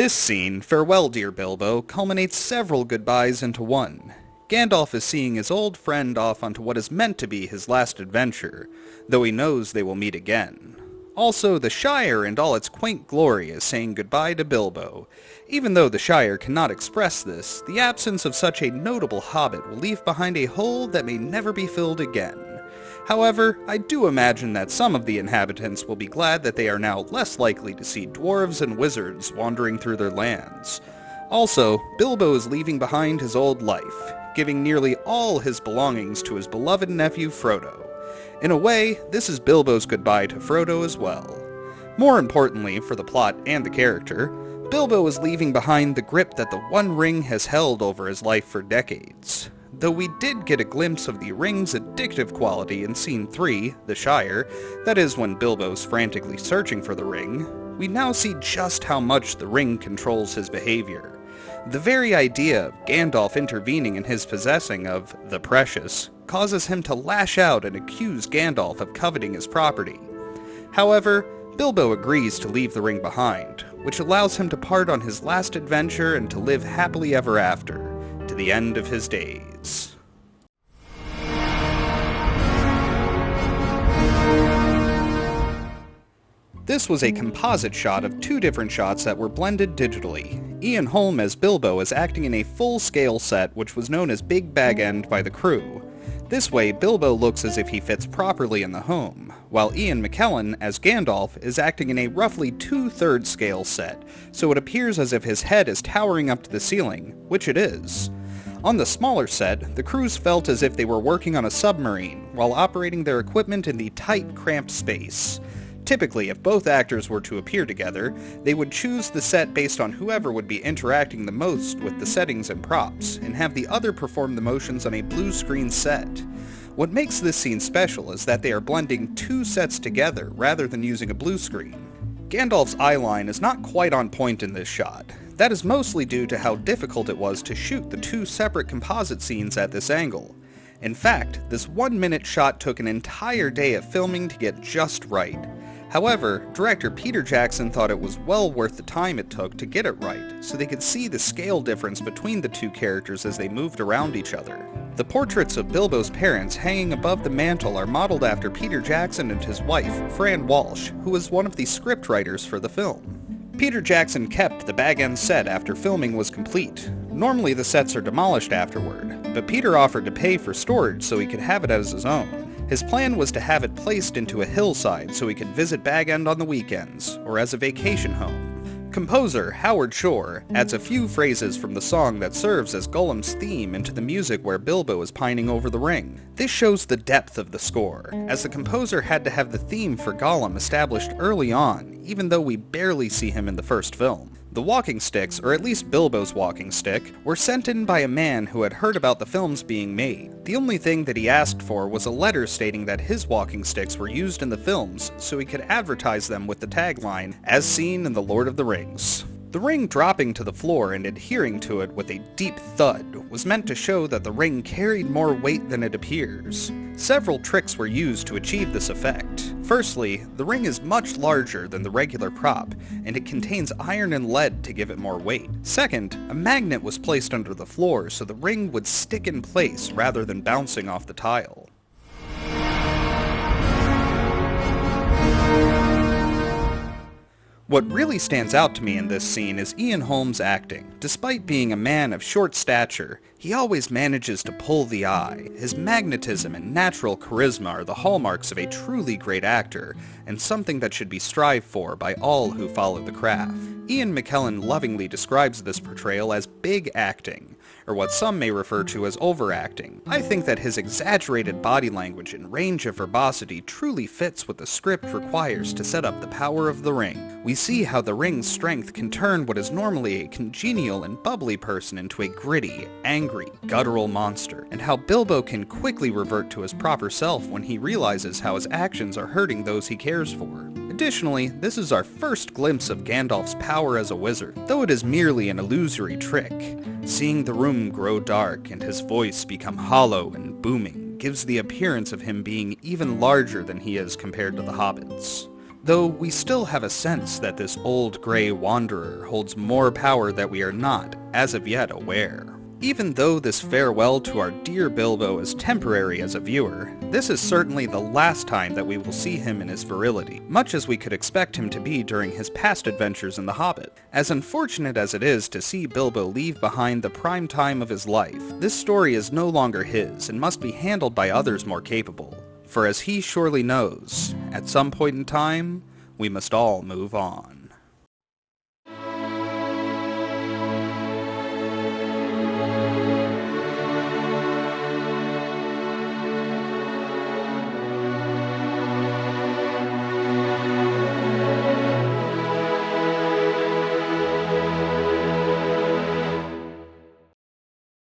This scene, Farewell Dear Bilbo, culminates several goodbyes into one. Gandalf is seeing his old friend off onto what is meant to be his last adventure, though he knows they will meet again. Also, the Shire and all its quaint glory is saying goodbye to Bilbo. Even though the Shire cannot express this, the absence of such a notable hobbit will leave behind a hole that may never be filled again. However, I do imagine that some of the inhabitants will be glad that they are now less likely to see dwarves and wizards wandering through their lands. Also, Bilbo is leaving behind his old life, giving nearly all his belongings to his beloved nephew Frodo. In a way, this is Bilbo's goodbye to Frodo as well. More importantly, for the plot and the character, Bilbo is leaving behind the grip that the One Ring has held over his life for decades. Though we did get a glimpse of the ring's addictive quality in Scene 3, The Shire, that is when Bilbo's frantically searching for the ring, we now see just how much the ring controls his behavior. The very idea of Gandalf intervening in his possessing of the precious causes him to lash out and accuse Gandalf of coveting his property. However, Bilbo agrees to leave the ring behind, which allows him to part on his last adventure and to live happily ever after, to the end of his days. This was a composite shot of two different shots that were blended digitally. Ian Holm as Bilbo is acting in a full-scale set which was known as Big Bag End by the crew. This way, Bilbo looks as if he fits properly in the home, while Ian McKellen as Gandalf is acting in a roughly 2/3 scale set, so it appears as if his head is towering up to the ceiling, which it is. On the smaller set, the crews felt as if they were working on a submarine, while operating their equipment in the tight, cramped space. Typically, if both actors were to appear together, they would choose the set based on whoever would be interacting the most with the settings and props, and have the other perform the motions on a blue screen set. What makes this scene special is that they are blending two sets together rather than using a blue screen. Gandalf's eyeline is not quite on point in this shot. That is mostly due to how difficult it was to shoot the two separate composite scenes at this angle. In fact, this 1-minute shot took an entire day of filming to get just right. However, director Peter Jackson thought it was well worth the time it took to get it right, so they could see the scale difference between the two characters as they moved around each other. The portraits of Bilbo's parents hanging above the mantel are modeled after Peter Jackson and his wife, Fran Walsh, who was one of the scriptwriters for the film. Peter Jackson kept the Bag End set after filming was complete. Normally the sets are demolished afterward, but Peter offered to pay for storage so he could have it as his own. His plan was to have it placed into a hillside so he could visit Bag End on the weekends, or as a vacation home. Composer Howard Shore adds a few phrases from the song that serves as Gollum's theme into the music where Bilbo is pining over the ring. This shows the depth of the score, as the composer had to have the theme for Gollum established early on, even though we barely see him in the first film. The walking sticks, or at least Bilbo's walking stick, were sent in by a man who had heard about the films being made. The only thing that he asked for was a letter stating that his walking sticks were used in the films, so he could advertise them with the tagline, "As seen in The Lord of the Rings." The ring dropping to the floor and adhering to it with a deep thud was meant to show that the ring carried more weight than it appears. Several tricks were used to achieve this effect. Firstly, the ring is much larger than the regular prop, and it contains iron and lead to give it more weight. Second, a magnet was placed under the floor so the ring would stick in place rather than bouncing off the tile. What really stands out to me in this scene is Ian Holm's acting. Despite being a man of short stature, he always manages to pull the eye. His magnetism and natural charisma are the hallmarks of a truly great actor, and something that should be strived for by all who follow the craft. Ian McKellen lovingly describes this portrayal as big acting, or what some may refer to as overacting. I think that his exaggerated body language and range of verbosity truly fits what the script requires to set up the power of the ring. We see how the ring's strength can turn what is normally a congenial and bubbly person into a gritty, angry, guttural monster, and how Bilbo can quickly revert to his proper self when he realizes how his actions are hurting those he cares for. Additionally, this is our first glimpse of Gandalf's power as a wizard, though it is merely an illusory trick. Seeing the room grow dark and his voice become hollow and booming gives the appearance of him being even larger than he is compared to the hobbits. though we still have a sense that this old grey wanderer holds more power that we are not, as of yet, aware. Even though this farewell to our dear Bilbo is temporary as a viewer, this is certainly the last time that we will see him in his virility, much as we could expect him to be during his past adventures in The Hobbit. As unfortunate as it is to see Bilbo leave behind the prime time of his life, this story is no longer his and must be handled by others more capable. For as he surely knows, at some point in time, we must all move on.